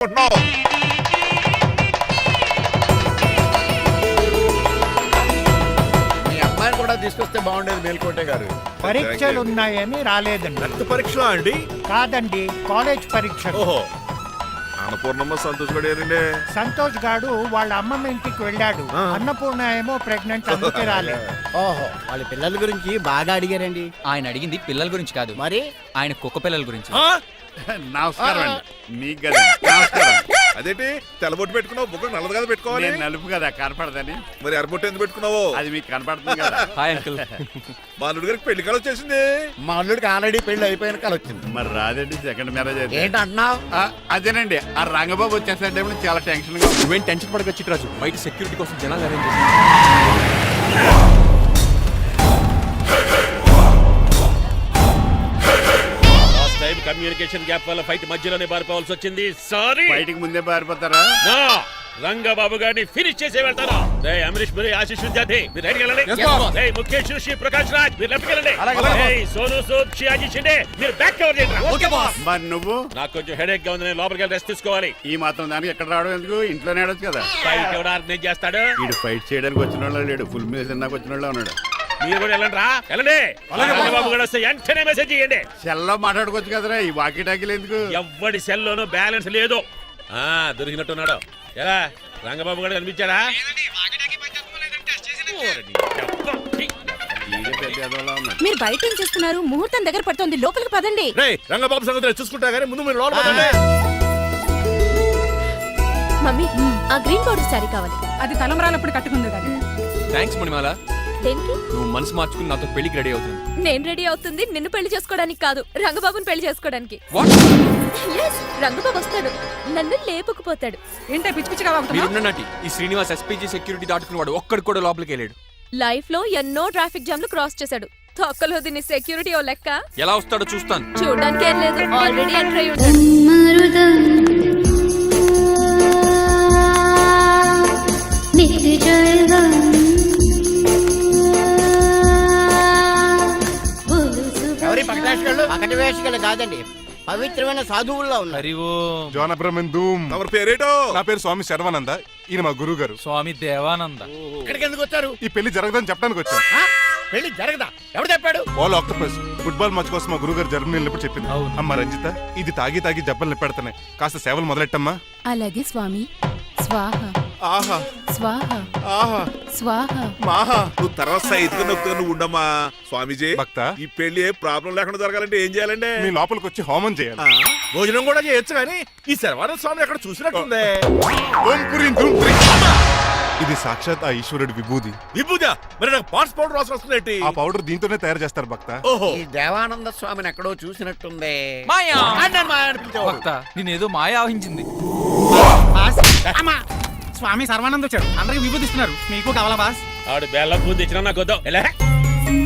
మీ అమ్మాయిని కూడా తీసుకొస్తే బాగుండేది మేల్కోటే గారు. పరీక్షలు ఉన్నాయని రాలేదండి. రక్త పరీక్షలా అండి? కాదండి, కాలేజ్ పరీక్ష. ఓహో, అన్నపూర్ణమ్మ సంతోష్ గడియారండి. సంతోష్ గాడు వాళ్ళ అమ్మమ్మ ఇంటికి వెళ్ళాడు. అన్నపూర్ణ ఏమో ప్రెగ్నెంట్, అందుకే రాలేదు. ఓహో, వాళ్ళ పిల్లల గురించి బాగా అడిగారండి. ఆయన అడిగింది పిల్లల గురించి కాదు, మరి ఆయన కుక్క పిల్లల గురించి. నమస్కారం అండి. మీకు కదా నమస్కారం. అదేంటి తెల్లబొట్టు పెట్టుకున్నావు? బుక్క నల్లది కదా పెట్టుకోవాలి. నేను నలుపు కదా కనపడదని. మరి ఎర్రబొట్టు ఎందుకు పెట్టుకున్నావు? అది మీకు కనపడుతుంది కదా. Hi uncle. మా అల్లుడి గారికి పెళ్లి కాలం వచ్చేసింది. మా అల్లుడికి ఆల్రెడీ పెళ్లి అయిపోయిన కాలం వచ్చింది. మరి రాదండి, సెకండ్ మ్యారేజ్ అయితే. ఏంటంటున్నావు? అదేనండి, ఆ రంగబాబు వచ్చేసే టైంలో చాలా టెన్షన్ గా. నువ్వేం టెన్షన్ పడకొచ్చి రాజు, బయట సెక్యూరిటీ కోసం జనాలు అరేంజ్ కమ్యూనికేషన్ గ్యాప్ వల్ల ఫైట్ మధ్యలోనే పారిపోవాల్సి వచ్చింది. సారీ. బయటికి ముందే పారిపోతారా? రంగబాబు గారిని ఫినిష్ చేసి వెళ్తాను. అమరీష్ పురి, ఆశీష్ విద్యార్థి మీరు రైట్ వెళ్ళండి. ముఖేష్ శ్రీ ప్రకాష్ రాజ్ మీరు లెఫ్ట్ వెళ్ళండి. సోను సూద్, షియాజీ షిండే మీరు బ్యాక్ కవర్ చేయండి. మరి నువ్వు? నాకు కొంచెం హెడేక్ గా ఉంది, నేను లోపలికి వెళ్ళి రెస్ట్ తీసుకోవాలి. ఈ మాత్రం దానికి ఎక్కడ రావడం ఎందుకు? ఇంట్లోనే ఆడొచ్చు కదా. ఫైట్ ఎవడు ఆర్గనైజ్ చేస్తాడు? వీడు ఫైట్ చేయడానికి వచ్చిన వాళ్ళు లేడు, ఫుల్ మీద తిన్నాక వచ్చిన వాళ్ళు ఉన్నాడు. మీరు కూడా వెళ్ళండి రా, వెళ్ళండి. రంగబాబు గారు వస్తే వెంటనే మెసేజ్ చేయండి. సెల్లో మాట్లాడుకోవచ్చు కదరా, ఈ వాకీ టాకీలు ఎందుకు? ఎవ్వడి సెల్లోనూ బ్యాలెన్స్ లేదు. దొరికినట్టున్నాడు. ఎలా రంగబాబు గారు కనిపించాడా? మీరు బయట ఏం చేస్తున్నారు? ముహూర్తం దగ్గర పడుతుంది, లోపలికి పదండి. రంగబాబు సంగతి చూసుకుంటా గానీ ముందు మీరు లోపల. మమ్మీ, ఆ గ్రీన్ బోర్డర్ శారీ కావాలి. అది తలంబ్రాలప్పుడు కట్టుకుంది కదా. థ్యాంక్స్ మణిమాల. దేనికి? నువ్వు మనసు మార్చుకుని నాతో పెళ్లికి రెడీ అవుతుంది. నేను రెడీ అవుతుంది నిన్ను పెళ్లి చేసుకోవడానికి కాదు, రంగబాబుని పెళ్లి చేసుకోవడానికి. రంగబాబు వస్తాడు, నన్ను లేపుకుపోతాడు. ఏంటే పిచ్చి పిచ్చిగా వాగుతున్నావ్? ఈ శ్రీనివాస్ ఎస్పీజీ సెక్యూరిటీ దాటుకున్నాడు, ఒక్కడు కూడా లోపలికి వెళ్ళాడు. లైఫ్ లో ఎన్నో ట్రాఫిక్ జామ్లు క్రాస్ చేశాడు. తొక్కలో దీన్ని సెక్యూరిటీ ఓ లెక్క. ఎలా వస్తాడో చూస్తాను. చూడడానికి ఏం లేదు, ఆల్రెడీ ఎంటర్ అయి ఉంటాడు. ఎవరి పక్కన వేషగాళ్ళు కాదండి, పవిత్రమైన సాధువుల్లో ఉన్నారు. ఎవరి పేరేటో? నా పేరు స్వామి శర్వానంద, ఈయన మా గురువు గారు స్వామి దేవానంద. ఇక్కడికి ఎందుకు వచ్చారు? ఈ పెళ్లి జరగదని చెప్పడానికి వచ్చాను. పెళ్లి జరగదా? ఎవరు చెప్పాడు? వాళ్ళు ఆక్టోపస్ ఫుట్బాల్ మ్యాచ్ కోసం మా గురువు గారు జర్మనీ వెళ్ళినప్పుడు చెప్పింది. అమ్మ రంజిత, ఇది తాగి తాగి జబ్బలు నిప్పెడతానే, కాస్త సేవలు మొదలెట్టమ్మా. అలాగే స్వామి. స్వాహ ఆహా స్వాహ ఆహా స్వాహ. మాహా, నువ్వు తర్వాత సైతుగా నొక్కుతా నువ్వు ఉండమ్మా. స్వామిజీ, భక్త, ఈ పెళ్లి ఏ ప్రాబ్లం లేకుండా జరగాలంటే ఏం చేయాలండి? మీ లోపలికి వచ్చి హోమం చేయాలి. భోజనం కూడా చేయొచ్చు కానీ ఈ శర్వానంద స్వామి ఎక్కడ చూసినట్టుంది. ఓం పురీం ధూం పురీం. ఇది సాక్షాత్ ఆ ఈశ్వరుడి విభూది. విభూదా? మరి నాకు పాట్స్ పౌడర్ వాసన వస్తుంది. ఆ పౌడర్ దీంతోనే తయారు చేస్తారు భక్త. ఓహో, ఈ దేవానంద స్వామిని ఎక్కడో చూసినట్టుంది. మాయా మాయా అనిపించావు. భక్త, నేనేదో మాయ ఆవహించింది. స్వామి సర్వానంద్ వచ్చాడు, అందరికి విభూతిస్తున్నారు. మీకు కావాలా బాస్? ఆడు బెల్లం పూజ ఇచ్చినా నాకు వద్దాం.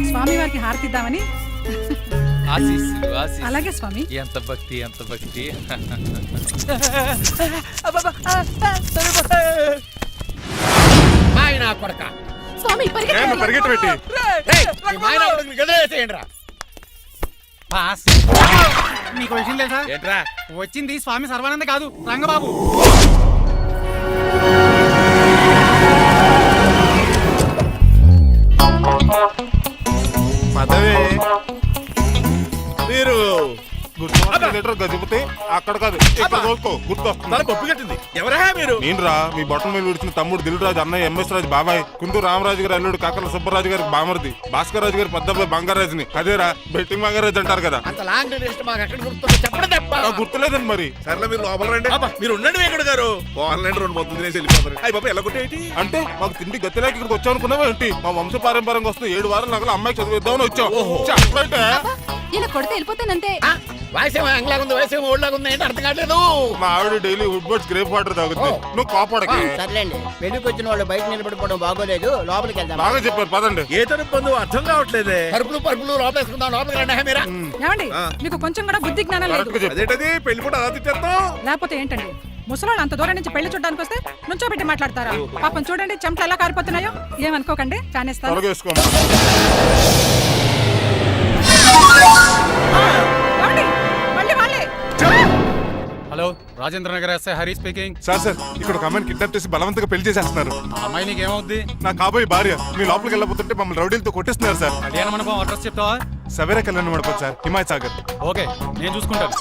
స్వామి వారికి హారతిద్దామని. ఆశీస్సులు, ఆశీస్సులు. అలాగే స్వామి. ఎంత భక్తి, ఎంత భక్తి. మాయనా కొడక. స్వామి పరిగెట్టబెట్టి బాస్, మీకు విషయం తెలుసా? ఏంట్రా? వచ్చింది స్వామి సర్వానంద కాదు, రంగబాబు. పదవే మీరు గదిపితే అక్కడ కాదు, ఇక్కడ చూసుకో, గుర్తొస్తుంది. పప్పు కట్టింది. ఎవరా మీరు? నేనురా, మీ బొట్టల మీద విడిచిన తమ్ముడు దిల్ రాజు, అన్నయ్య ఎంఎస్ రాజు బాబాయ్, కుందూరు రామరాజు గారు అల్లుడు కాకల సుబ్బరాజు గారికి బామర్ది, భాస్కర్ రాజు గారి పెద్దబ్బాయి బంగారాజుని. అదేరా బెట్టింగ్ బంగారాజు అంటారు కదా. అంత లాంగ్ లిస్ట్ మాకు ఎక్కడ గుర్తుందో చెప్పడం తప్ప. గుర్తులేదండి మరి. సర్లే మీరు లోపల రండి. మీరు ఉండండి వెంకట గారు. ఆన్లైన్ 2 మొత్తం తినేసి వెళ్ళిపోతారు. అయ్యి బాబా ఎలా కొట్టేటి అంటే మాకు తిండి గతిలేక ఇక్కడికి వచ్చాం అనుకున్నావా ఏంటి? మా వంశ పారంపర్యంగా వస్తుంది 7 వారాలు నగలు అమ్మాయి చదివిద్దామని వచ్చాం. ఇలా కొడితే వెళ్ళిపోతానంతే. వయసేమో ఎంగ్లాగా ఉంది, వయసేమో ఓల్డ్లాగా ఉంది, ఏంటి అర్థం కావట్లేదు. మా ఆవిడ daily Woodward's gripe water తాగుతుంది, నువ్వు కాపాడకి. సర్లేండి, పెళ్లికి వచ్చిన వాళ్ళు బయట నిలబడిపోవడం బాగోలేదు, లోపలికి వెళ్దాం. బాగా చెప్పారు, పదండి. ఏ తరపు అర్థం కావట్లేదే. పరుపులు లోపలేసుకుందాం, లోపలికి రండి. మీరా ఏమండి, మీకు కొంచెం కూడా బుద్ధి జ్ఞానం లేదు. అదేంటది పెళ్లి కూడా అలా తిట్టేస్తాం. లేకపోతే ఏంటండి, ముసలాళ్ళు అంత దూరం నుంచి పెళ్లి చూడడానికి వస్తే నుంచోబెట్టి మాట్లాడతారా? పాపం చూడండి చెమటలు ఎలా కారిపోతున్నాయో. ఏమనుకోకండి, కానేస్తాను. మళ్ళీ వాళ్ళే. Hello Rajendra Nagar SI Hari speaking. Sir ఇక్కడ ఒక అమ్మాయిని కిడ్నాప్ చేసి బలవంతంగా పెళ్లి చేసేస్తున్నారు. ఆ అమ్మాయి నీకేమవుద్ది? నా కాబోయే భార్య. మీ లోపలికి వెళ్ళబోతుంటే మమ్మల్ని రౌడీలతో కొట్టిస్తున్నారు సార్. కళ్యాణ మండపం అడ్రస్ చెప్తావా? సవేరా కళ్యాణ మండపం సార్, హిమాయత్ సాగర్. ఓకే, నేను చూసుకుంటాను.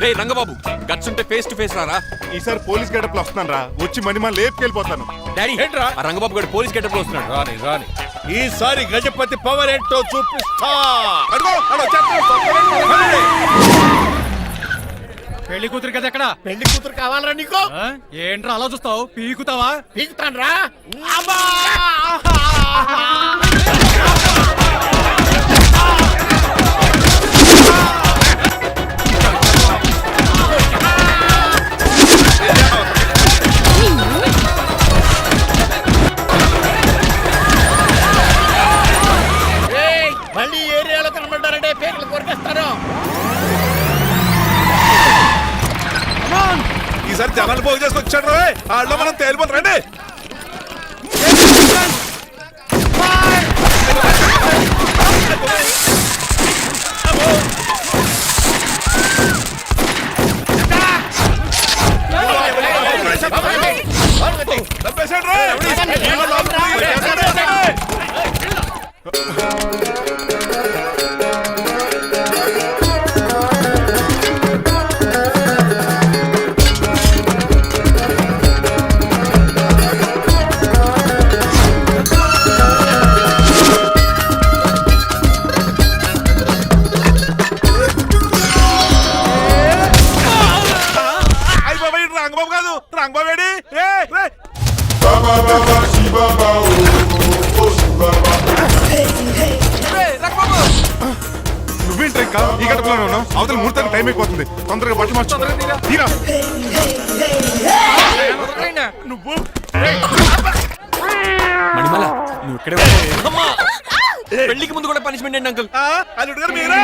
రే రంగబాబు, గట్స్ ఉంటే ఫేస్ టు ఫేస్ రారా. ఈసారి పోలీస్ గెటప్ లో వస్తున్నాను రా. వచ్చి మణిమా లేపుకెళ్ళిపోతాను. డాడీ ఏంట్రా ఆ రంగబాబు గారు పోలీస్ గెటప్ లో వస్తున్నాడు. రాని రాని ఈసారి గజపతి పవర్ ఏంటో చూపిస్తా. పెళ్లి కూతురు కదా ఎక్కడ? పెళ్లి కూతురు కావాలరా నీకు? ఆ? ఏంట్రా అలా చూస్తావు? పీకుతావా? పీకుతాను రా. మళ్ళీ ఏరియాలో కనబడ్డారంటే పేకలు కొరికేస్తారు. ఈసారి జనాలు పోగు చేసుకొచ్చాడు. వాళ్ళు మనం తేలిపోతారండి. రంగబాబు కాదు, రంగబాబు ఏడి? నువ్వేంటి ఇంకా ఈ గడపలోనే ఉన్నావు? అవతల ముహూర్తానికి టైం అయిపోతుంది. తొందరగా బట్టలు మార్చు. తీరా. నువ్వు మణిమల నువ్వు ఇక్కడే పెళ్లికి ముందు కూడా పనిష్మెంట్ ఏంటి అంకుల్? అల్లుడు గారు మీరా?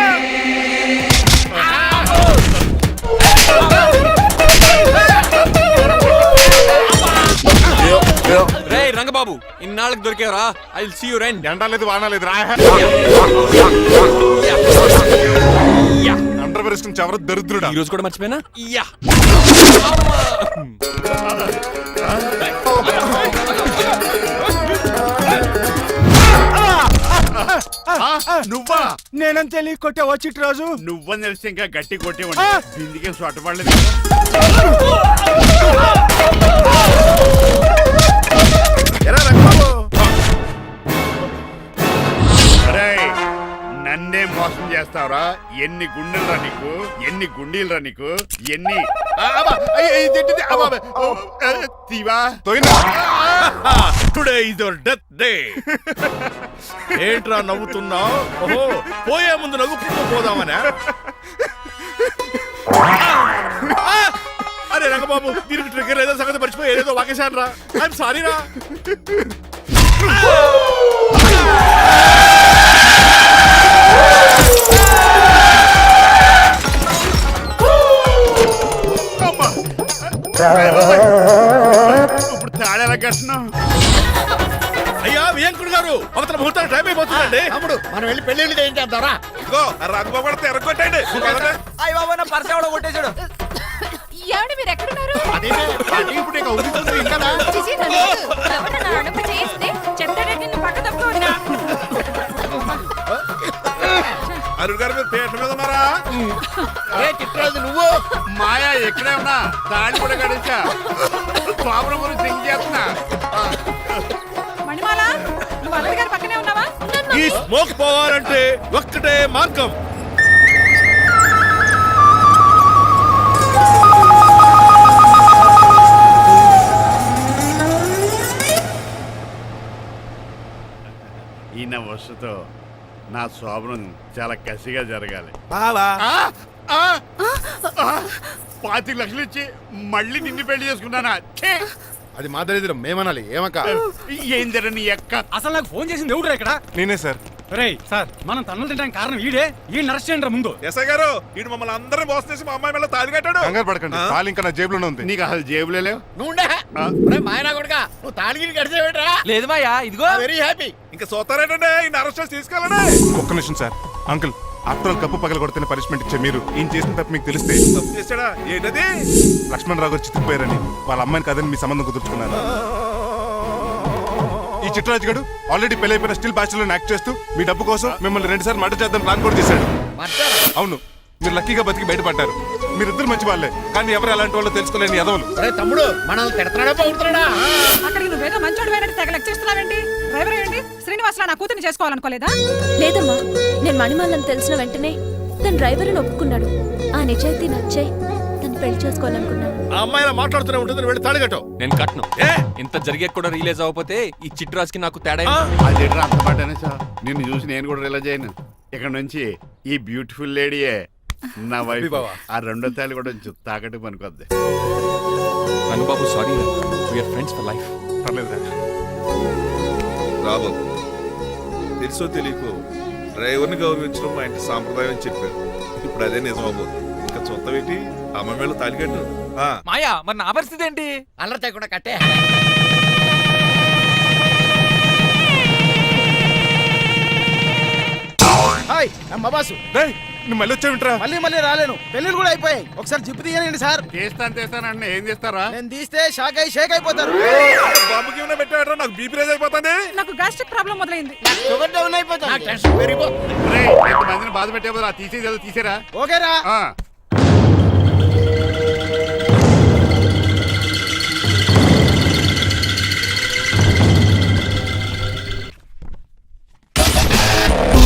రే రంగబాబు, ఇన్నాళ్ళకి దొరికేవరా? I will see you then. ఎండలేదు వానలేదు రా. అండర్ వేసుకుని చెవర దరిద్రుడా. ఈ రోజు కూడా మర్చిపోయినా? యా నువ్వా? నేనని తెలియ కొట్టే వచ్చి రోజు నువ్వని తెలిసి ఇంకా గట్టి కొట్టేవాడి. బిందికే సొట్టపడలేదు. నన్నే మోసం చేస్తావురా? ఎన్ని గుండెలరా నీకు? ఎన్ని గుండీలరా నీకు? ఎన్ని తీవా? Today is your death day. ఏంట్రా నవ్వుతున్నావు? ఓహో, పోయే ముందు నవ్వుకుంటూ పోదామనా? అరే రంగబాబు, దీనికి ట్రిగ్గర్ ఏదో సంగతి మర్చిపోయి ఏదో వాకేశాను రా. ఐఎమ్ సారీ రా. ఇప్పుడు తాడేలా కట్టినా? అయ్యా వియంకుడు గారు, అవతల ముహూర్తానికి టైం అయిపోతుందండి. తమ్ముడు మనం వెళ్ళి పెళ్లి ఏం చేద్దాంరా? ఇదిగో ఆ రంగబాబు కూడా తెరగొట్టండి. అయ్య బాబా, నా పర్స్ ఎవడో కొట్టేశాడు. ఏమండి మీరు ఎక్కడున్నారు? ఇప్పుడు ఇక ఉరుకుతుంది ఇంకా. చిచి, నన్ను ఎవరు నా అడుగు చేస్తే చెప్తాడంటే నువ్వు పక్క తప్పుకోండి. అల్లుడు గారు మీరు పేట మీద ఉన్నారా? చిట్రాజు నువ్వు మాయా ఎక్కడే ఉన్నా తాడి కూడా గడించా. ప్రాబ్లం గురించి థింక్ చేస్తున్నా. మణిమాల, నువ్వు అల్లుడి గారి పక్కనే ఉన్నావా? ఈ స్మోక్ పోవాలంటే ఒక్కటే మార్గం. ఈయన వస్తుతో నా శోభనం చాలా కసిగా జరగాలి. బావా 25 లక్షలు ఇచ్చి మళ్ళీ నిన్ను పెళ్లి చేసుకున్నానా? ఛే! అది మా దరిద్రం, మేమనాలి. ఏమక్క ఏందిరా నీ ఎక్క? అసలు నాకు ఫోన్ చేసింది ఎవడురా ఇక్కడ? నేనే సార్. రేయ్ సార్ మనం తన్నులు తినడానికి కారణం ఈడే ఈ అరెస్ట్ చేయండి ముందు. ఎస్ఐ గారు వీడు మమ్మల్ని అందరినీ మోసం చేసి మా అమ్మాయి మీద తాళి కట్టాడు. కంగారు పడకండి, తాళి ఇంకా నా జేబులోనే ఉంది. నీకు అసలు జేబులే లేవు. నువ్వు మాయనా కొడుక నువ్వు తాళిగిరి కడిచేవేట్రా? లేదు మాయా, ఇదిగో వెరీ హ్యాపీ. ఇంకా చూస్తారేటండి ఈయన అరెస్ట్ చేసి తీసుకెళ్ళండి. ఒక్క నిమిషం sir. Uncle, after all cup పగల కొడితేనే పనిష్మెంట్ ఇచ్చే మీరు ఈయన చేసిన తప్పు మీకు తెలిస్తే తప్పు చేశాడా? ఏంటది? లక్ష్మణ్ రావు గారు చితికిపోయారని వాళ్ళ అమ్మాయిని కాదని మీ సంబంధం కుదుర్చుకున్నారు. ఈ చిట్రాజు గారు ఆల్రెడీ పెళ్ళైపోయిన స్టిల్ బ్యాచులర్ యాక్ట్ చేస్తూ మీ డబ్బు కోసం మిమ్మల్ని 2 సార్లు మర్డర్ చేద్దాం ప్లాన్ కూడా చేశాడు. అవును, మీరు లక్కీగా బతికి బయటపడ్డారు. మీరిద్దరు మంచి వాళ్ళే, కానీ ఎవరు ఎలాంటి వాళ్ళు తెలుసుకోలేని ఎదవలు. తమ్ముడు మనల్ని తిడతాడా పోతున్నాడా? అక్కడికి నువ్వేదో మంచోడు పోయినట్టు తెగ లెక్చేస్తున్నావేంటి? డ్రైవర్ ఏంటి శ్రీనివాసరావు నా కూతుర్ని చేసుకోవాలనుకోలేదా? లేదమ్మా, నేను మణిమాలని తెలిసిన వెంటనే తన డ్రైవర్ అని ఒప్పుకున్నాడు. ఆ నిజాయితీ నచ్చాయి తను పెళ్లి చేసుకోవాలనుకున్నాను. ఆ అమ్మాయి మాట్లాడుతూనే ఉంటుంది, వెళ్ళి తాళి కట్టు. నేను కట్టను. ఇంత జరిగే కూడా రిలీజ్ అవ్వకపోతే ఈ చిట్రాజ్ కి నాకు తేడా అది అంత పాటనే సార్. నిన్ను చూసి నేను కూడా రిలైజ్ అయ్యాను. ఇక్కడ నుంచి ఈ బ్యూటిఫుల్ లేడీయే నా వైఫ్. ఆ రెండో తాళి కూడా తాకట్టు పనికొద్ది. Rangababu sorry, we are friends for life. పర్లేదురా. రాబోతు తెలుసో తెలియకో డ్రైవర్ని గౌరవించడం మా ఇంటి సాంప్రదాయం అని చెప్పారు. ఇప్పుడు అదే నిజం అవ్వబోతుంది. ఇంకా చూస్తాం ఏంటి? అమ్మ మేళ తాళి కట్టు. మాయా, మరి నా పరిస్థితి ఏంటి? అల్లరి చేయకుండా కట్టే. హాయ్ అమ్మ బాసు. రేయ్, నువ్వు మళ్ళీ వచ్చావింట్రా? మళ్ళీ రాలేను. పెళ్ళిళ్ళు కూడా అయిపోయాయి. ఒకసారి జిప్పు తీయనండి సార్. తీస్తానండి. ఏం చేస్తారా? నేను తీస్తే షేక్ అయిపోతారు. బాంబుకి ఏమైనా పెట్టాడో నాకు బీపీ రేజ్ అయిపోతుంది. నాకు గ్యాస్ట్రిక్ ప్రాబ్లం మొదలైంది. షుగర్ డౌన్ అయిపోతాను. నాకు టెన్షన్ పెరిగిపోతుంది. మందిని బాధ పెట్టే తీసేది తీసేరా. ఓకేరా.